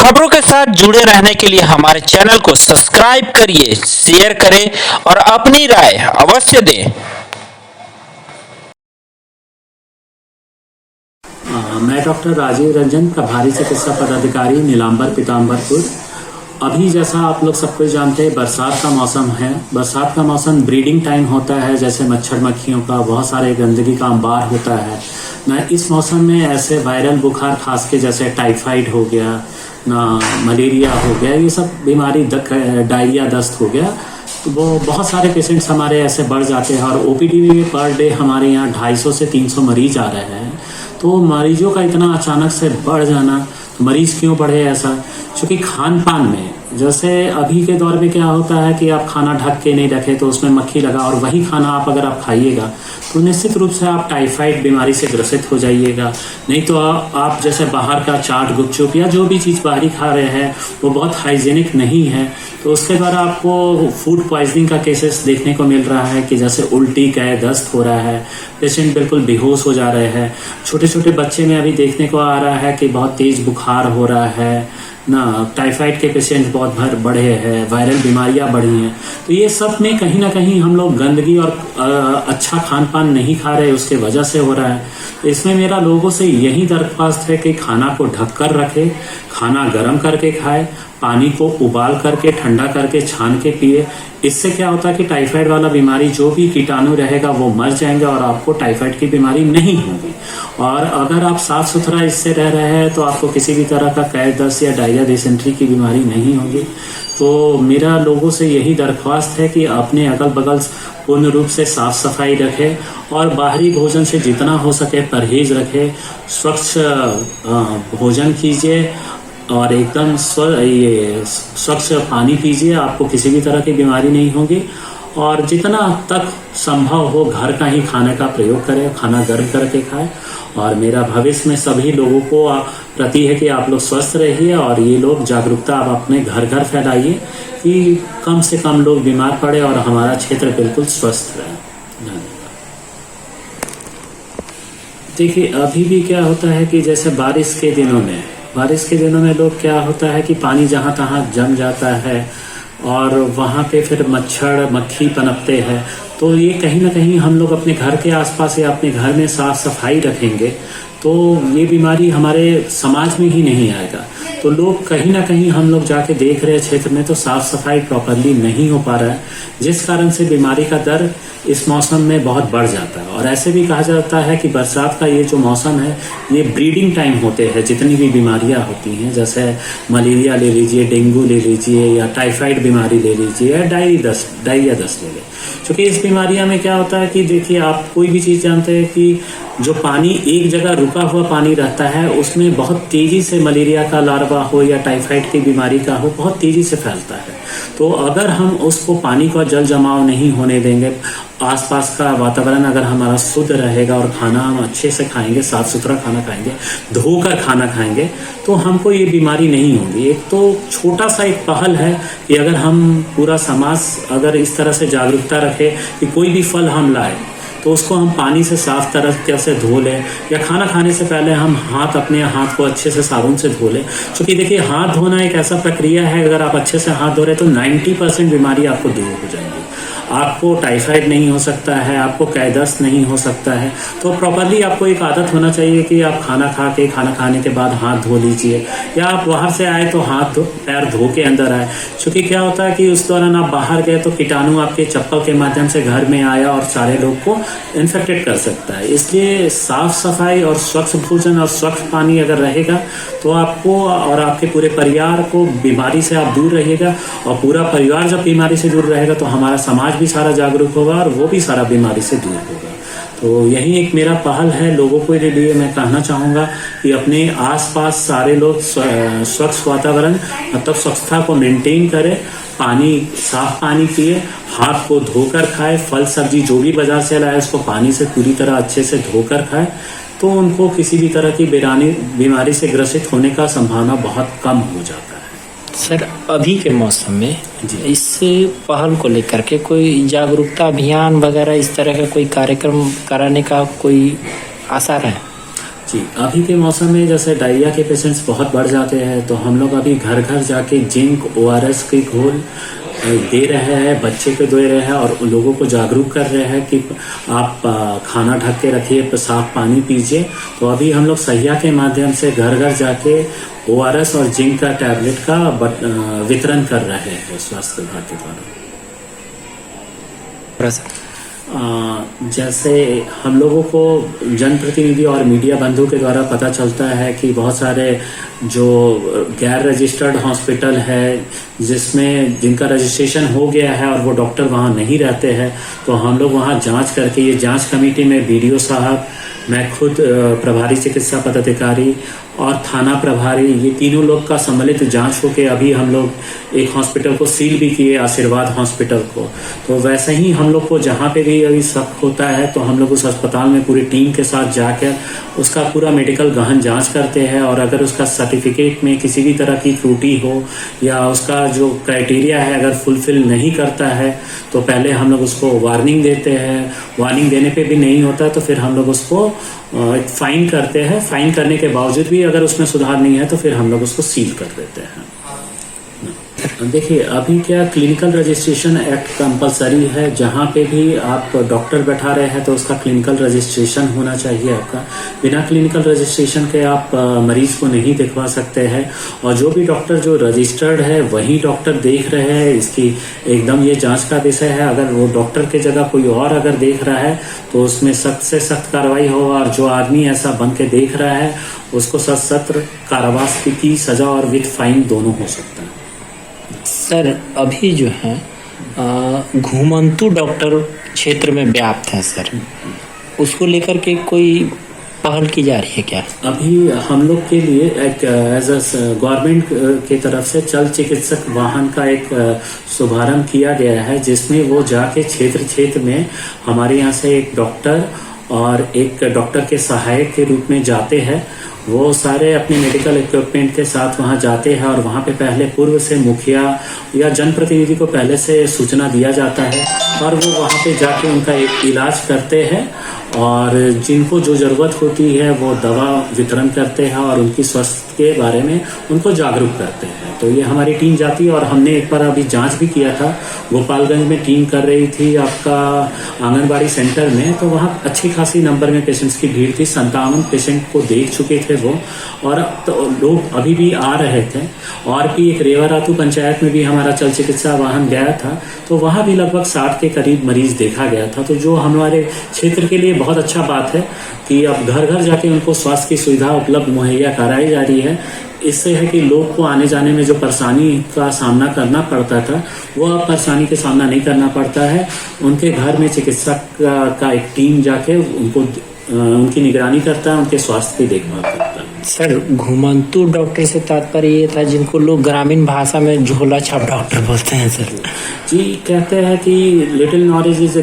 खबरों के साथ जुड़े रहने के लिए हमारे चैनल को सब्सक्राइब करिए, शेयर करें और अपनी राय अवश्य दें। मैं डॉक्टर राजीव रंजन, प्रभारी चिकित्सा पदाधिकारी, नीलांबर पीताम्बरपुर। अभी जैसा आप लोग सब कुछ जानते हैं, बरसात का मौसम है। बरसात का मौसम ब्रीडिंग टाइम होता है, जैसे मच्छर मक्खियों का बहुत सारे गंदगी का अंबार होता है ना। इस मौसम में ऐसे वायरल बुखार, खास के जैसे टाइफाइड हो गया ना, मलेरिया हो गया, ये सब बीमारी, डायरिया, दस्त हो गया, तो वो बहुत सारे पेशेंट्स हमारे ऐसे बढ़ जाते हैं। और ओपीडी में पर डे हमारे यहाँ 250 से 300 मरीज आ रहे हैं। तो मरीजों का इतना अचानक से बढ़ जाना, मरीज क्यों बढ़े ऐसा? क्योंकि खान पान में, जैसे अभी के दौर में क्या होता है कि आप खाना ढक के नहीं रखे तो उसमें मक्खी लगा, और वही खाना अगर आप खाइएगा तो निश्चित रूप से आप टाइफाइड बीमारी से ग्रसित हो जाइएगा। नहीं तो आप जैसे बाहर का चाट, गुपचुप या जो भी चीज़ बाहरी खा रहे हैं वो बहुत हाइजीनिक नहीं है, तो उसके द्वारा आपको फूड पॉइजनिंग का केसेस देखने को मिल रहा है कि जैसे उल्टी, कै, दस्त हो रहा है, पेशेंट बिल्कुल बेहोश हो जा रहे हैं। छोटे छोटे बच्चे में अभी देखने को आ रहा है कि बहुत तेज बुखार हो रहा है ना, टाइफाइड के पेशेंट बहुत बढ़े हैं, वायरल बीमारियां बढ़ी हैं। तो ये सब में कहीं ना कहीं हम लोग गंदगी और अच्छा खान पान नहीं खा रहे, उसके वजह से हो रहा है। तो इसमें मेरा लोगों से यही दरख्वास्त है कि खाना को ढक कर रखे, खाना गर्म करके खाए, पानी को उबाल करके, ठंडा करके, छान के पिए। इससे क्या होता है कि टाइफाइड वाला बीमारी, जो भी कीटाणु रहेगा वो मर जाएंगे और आपको टाइफाइड की बीमारी नहीं होगी। और अगर आप साफ सुथरा इससे रह रहे हैं तो आपको किसी भी तरह का कै, दस्त या डायरिया, डिसेंट्री की बीमारी नहीं होगी। तो मेरा लोगों से यही दरख्वास्त है कि अपने अगल बगल पूर्ण रूप से साफ सफाई रखें और बाहरी भोजन से जितना हो सके परहेज रखें। स्वच्छ भोजन कीजिए और एकदम स्वच्छ पानी पीजिए, आपको किसी भी तरह की बीमारी नहीं होगी। और जितना तक संभव हो घर का ही खाने का प्रयोग करें, खाना गर्म करके खाएं। और मेरा भविष्य में सभी लोगों को प्रति है कि आप लोग स्वस्थ रहिए और ये लोग जागरूकता आप अपने घर घर फैलाइए कि कम से कम लोग बीमार पड़े और हमारा क्षेत्र बिल्कुल स्वस्थ रहे। देखिए, अभी भी क्या होता है कि जैसे बारिश के दिनों में लोग, क्या होता है कि पानी जहाँ तहाँ जम जाता है और वहाँ पे फिर मच्छर मक्खी पनपते हैं। तो ये कहीं ना कहीं हम लोग अपने घर के आसपास या अपने घर में साफ सफाई रखेंगे तो ये बीमारी हमारे समाज में ही नहीं आएगा। तो लोग कहीं ना कहीं, हम लोग जाके देख रहे हैं क्षेत्र में, तो साफ सफाई प्रॉपरली नहीं हो पा रहा है, जिस कारण से बीमारी का दर इस मौसम में बहुत बढ़ जाता है। और ऐसे भी कहा जाता है कि बरसात का ये जो मौसम है, ये ब्रीडिंग टाइम होते हैं। जितनी भी बीमारियां होती हैं, जैसे मलेरिया ले लीजिए, डेंगू ले लीजिए, या टाइफाइड बीमारी ले लीजिए, या डायरिया दस्त ले लें। क्योंकि इस बीमारियां में क्या होता है कि देखिए, आप कोई भी चीज़ जानते हैं कि जो पानी एक जगह रुका हुआ पानी रहता है, उसमें बहुत तेजी से मलेरिया का लार्वा हो या टाइफाइड की बीमारी का हो, बहुत तेजी से फैलता है। तो अगर हम उसको, पानी का जल जमाव नहीं होने देंगे, आसपास का वातावरण अगर हमारा शुद्ध रहेगा और खाना हम अच्छे से खाएंगे, साफ सुथरा खाना खाएंगे, धोकर खाना खाएंगे, तो हमको ये बीमारी नहीं होगी। एक तो छोटा सा एक पहल है कि अगर हम पूरा समाज अगर इस तरह से जागरूकता रखे कि कोई भी फल हम लाए तो उसको हम पानी से साफ तरह से धो लें, या खाना खाने से पहले हम अपने हाथ को अच्छे से साबुन से धो लें। क्योंकि देखिए, हाथ धोना एक ऐसा प्रक्रिया है, अगर आप अच्छे से हाथ धो रहे हैं तो 90% बीमारी आपको दूर हो जाएंगी। आपको टाइफाइड नहीं हो सकता है, आपको कै, दस्त नहीं हो सकता है। तो प्रॉपरली आपको एक आदत होना चाहिए कि आप खाना खाने के बाद हाथ धो लीजिए, या आप बाहर से आए तो पैर धो के अंदर आए। क्योंकि क्या होता है कि उस दौरान आप बाहर गए तो कीटाणु आपके चप्पल के माध्यम से घर में आया और सारे लोग को इन्फेक्टेड कर सकता है। इसलिए साफ सफाई और स्वच्छ भोजन और स्वच्छ पानी अगर रहेगा तो आपको और आपके पूरे परिवार को बीमारी से आप दूर रहिएगा। और पूरा परिवार जब बीमारी से दूर रहेगा तो हमारा समाज भी सारा जागरूक होगा और वो भी सारा बीमारी से दूर होगा। तो यही एक मेरा पहल है लोगों के लिए। मैं कहना चाहूँगा कि अपने आसपास सारे लोग स्वच्छ वातावरण, मतलब स्वच्छता को मेंटेन करें, साफ पानी पिए, हाथ को धोकर खाए, फल सब्जी जो भी बाजार से लाए उसको पानी से पूरी तरह अच्छे से धोकर खाए, तो उनको किसी भी तरह की बीमारी से ग्रसित होने का संभावना बहुत कम हो जाता है। सर, अभी के मौसम में इस पहल को लेकर के कोई जागरूकता अभियान वगैरह इस तरह का कोई कार्यक्रम कराने का कोई आसार है? जी, अभी के मौसम में जैसे डायरिया के पेशेंट्स बहुत बढ़ जाते हैं, तो हम लोग अभी घर घर जाके जिंक ORS की घोल दे रहे हैं, बच्चे को दे रहे हैं और लोगों को जागरूक कर रहे हैं कि आप खाना ढक के रखिए, साफ पानी पीजिए। तो अभी हम लोग सहिया के माध्यम से घर घर जाके ORS और जिंक का टैबलेट का वितरण कर रहे हैं स्वास्थ्य विभाग के द्वारा। जैसे हम लोगों को जनप्रतिनिधि और मीडिया बंधु के द्वारा पता चलता है कि बहुत सारे जो गैर रजिस्टर्ड हॉस्पिटल है जिसमें जिनका रजिस्ट्रेशन हो गया है और वो डॉक्टर वहाँ नहीं रहते हैं, तो हम लोग वहाँ जांच करके, ये जांच कमेटी में BDO साहब, मैं खुद प्रभारी चिकित्सा पदाधिकारी और थाना प्रभारी, ये तीनों लोग का सम्मिलित जांच होके अभी हम लोग एक हॉस्पिटल को सील भी किए, आशीर्वाद हॉस्पिटल को। तो वैसे ही हम लोग को जहाँ पे भी अभी शक होता है तो हम लोग उस अस्पताल में पूरी टीम के साथ जाकर उसका पूरा मेडिकल गहन जांच करते हैं, और अगर उसका सर्टिफिकेट में किसी भी तरह की त्रुटि हो या उसका जो क्राइटेरिया है अगर फुलफिल नहीं करता है तो पहले हम लोग उसको वार्निंग देते हैं। वार्निंग देने पे भी नहीं होता तो फिर हम लोग उसको एक फाइन करते हैं। फाइन करने के बावजूद भी अगर उसमें सुधार नहीं है तो फिर हम लोग उसको सील कर देते हैं। देखिए, अभी क्या क्लिनिकल रजिस्ट्रेशन एक्ट कंपलसरी है, जहाँ पे भी आप डॉक्टर बैठा रहे हैं तो उसका क्लिनिकल रजिस्ट्रेशन होना चाहिए आपका। बिना क्लिनिकल रजिस्ट्रेशन के आप मरीज को नहीं दिखवा सकते हैं, और जो भी डॉक्टर जो रजिस्टर्ड है वही डॉक्टर देख रहे हैं, इसकी एकदम ये जांच का विषय है। अगर वो डॉक्टर की जगह कोई और अगर देख रहा है तो उसमें सख्त से सख्त कार्रवाई हो, और जो आदमी ऐसा बन के देख रहा है उसको सशस्त्र कारावास की सजा और विथ फाइन दोनों हो सकता है। सर, अभी जो है घुमंतु डॉक्टर क्षेत्र में व्याप्त है सर, उसको लेकर के कोई पहल की जा रही है क्या? अभी हम लोग के लिए एक एज गवर्नमेंट की तरफ से चल चिकित्सक वाहन का एक शुभारंभ किया गया है, जिसमें वो जाके क्षेत्र क्षेत्र में हमारे यहाँ से एक डॉक्टर और एक डॉक्टर के सहायक के रूप में जाते हैं। वो सारे अपने मेडिकल इक्विपमेंट के साथ वहाँ जाते हैं और वहाँ पे पहले पूर्व से मुखिया या जनप्रतिनिधि को पहले से सूचना दिया जाता है, और वो वहाँ पे जाके उनका एक इलाज करते हैं, और जिनको जो ज़रूरत होती है वो दवा वितरण करते हैं और उनकी स्वास्थ्य के बारे में उनको जागरूक करते हैं। तो ये हमारी टीम जाती है, और हमने एक बार अभी जांच भी किया था, गोपालगंज में टीम कर रही थी आपका आंगनबाड़ी सेंटर में, तो वहाँ अच्छी खासी नंबर में पेशेंट्स की भीड़ थी। 57 पेशेंट को देख चुके थे वो, और तो लोग अभी भी आ रहे थे। और भी एक रेवारातू पंचायत में भी हमारा चल चिकित्सा वाहन गया था, तो वहाँ भी लगभग 60 के करीब मरीज देखा गया था। तो जो हमारे क्षेत्र के लिए बहुत अच्छा बात है कि अब घर घर जाके उनको स्वास्थ्य की सुविधा उपलब्ध मुहैया कराई जा रही है। इससे है कि लोग को आने जाने में जो परेशानी का सामना करना पड़ता था वो अब परेशानी का सामना नहीं करना पड़ता है। उनके घर में चिकित्सक का एक टीम जाके उनको उनकी निगरानी करता है, उनके स्वास्थ्य की देखभाल करता है। सर, घुमंतु डॉक्टर से तात्पर्य ये था जिनको लोग ग्रामीण भाषा में झोला छाप डॉक्टर बोलते हैं सर। जी, कहते हैं कि लिटिल नॉलेज इज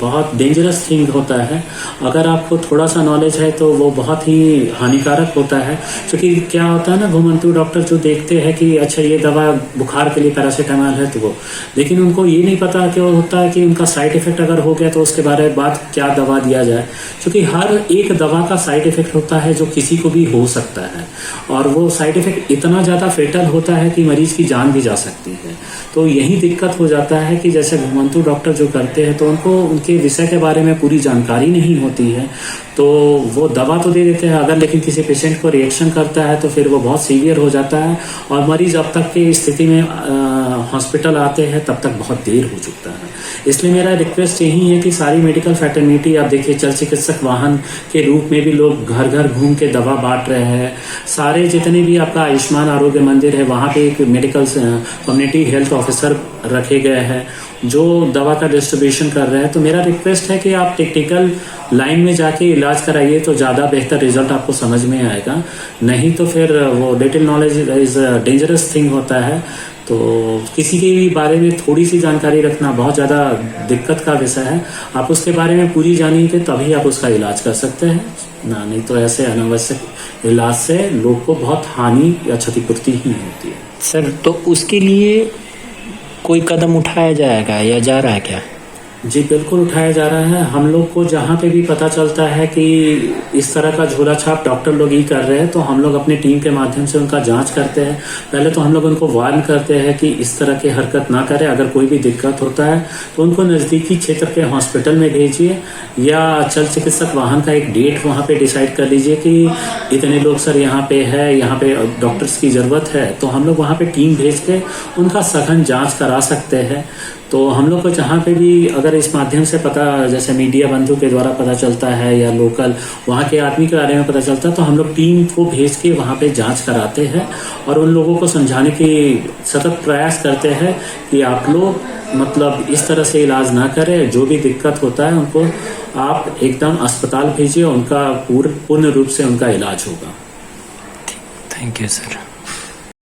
बहुत डेंजरस थिंग होता है। अगर आपको थोड़ा सा नॉलेज है तो वो बहुत ही हानिकारक होता है, क्योंकि क्या होता है ना, घुमंतु डॉक्टर जो देखते हैं कि अच्छा ये दवा बुखार के लिए पैरासीटामोल है, तो वो, लेकिन उनको ये नहीं पता कि वो होता है कि उनका साइड इफेक्ट अगर हो गया तो उसके बारे में बाद क्या दवा दिया जाए, क्योंकि हर एक दवा का साइड इफेक्ट होता है जो किसी को भी हो सकता है, और वो साइड इफेक्ट इतना ज़्यादा फेटल होता है कि मरीज की जान भी जा सकती है। तो यही दिक्कत हो जाता है कि जैसे घुमंतु डॉक्टर जो करते हैं तो उनको उनके विषय के बारे में पूरी जानकारी नहीं होती है, तो वो दवा तो दे देते हैं अगर, लेकिन किसी पेशेंट को रिएक्शन करता है तो फिर वो बहुत सीवियर हो जाता है, और मरीज अब तक की स्थिति में हॉस्पिटल आते हैं तब तक बहुत देर हो चुकता है। इसलिए मेरा रिक्वेस्ट यही है कि सारी मेडिकल फैटर्निटी, आप देखिए चल चिकित्सक वाहन के रूप में भी लोग घर घर घूम के दवा बांट रहे हैं। सारे जितने भी आपका आयुष्मान आरोग्य मंदिर है वहाँ पे एक मेडिकल कम्युनिटी हेल्थ ऑफिसर रखे गए हैं जो दवा का डिस्ट्रीब्यूशन कर रहे हैं। तो मेरा रिक्वेस्ट है कि आप टेक्निकल लाइन में जाके इलाज कराइए तो ज़्यादा बेहतर रिजल्ट आपको समझ में आएगा, नहीं तो फिर वो little knowledge is dangerous thing होता है। तो किसी के भी बारे में थोड़ी सी जानकारी रखना बहुत ज़्यादा दिक्कत का विषय है। आप उसके बारे में पूरी जानिए तभी आप उसका इलाज कर सकते हैं ना, नहीं तो ऐसे अनावश्यक इलाज से लोग को बहुत हानि या क्षतिपूर्ति ही होती है। सर, तो उसके लिए कोई कदम उठाया जाएगा या जा रहा है क्या? जी बिल्कुल उठाया जा रहा है। हम लोग को जहाँ पे भी पता चलता है कि इस तरह का झोला छाप डॉक्टर लोग ही कर रहे हैं, तो हम लोग अपनी टीम के माध्यम से उनका जांच करते हैं। पहले तो हम लोग उनको वार्न करते हैं कि इस तरह की हरकत ना करें। अगर कोई भी दिक्कत होता है तो उनको नज़दीकी क्षेत्र के हॉस्पिटल में भेजिए, या चल चिकित्सक वाहन का एक डेट वहाँ पे डिसाइड कर लीजिए कि इतने लोग सर यहाँ पे है, यहाँ पे डॉक्टर्स की ज़रूरत है, तो हम लोग वहाँ पे टीम भेज के उनका सघन जाँच करा सकते हैं। तो हम लोग को जहाँ पे भी अगर इस माध्यम से पता, जैसे मीडिया बंधु के द्वारा पता चलता है या लोकल वहाँ के आदमी के बारे में पता चलता है, तो हम लोग टीम को भेज के वहाँ पे जांच कराते हैं और उन लोगों को समझाने की सतत प्रयास करते हैं कि आप लोग मतलब इस तरह से इलाज ना करें। जो भी दिक्कत होता है उनको आप एकदम अस्पताल भेजिए, उनका पूर्ण रूप से उनका इलाज होगा। Thank you sir.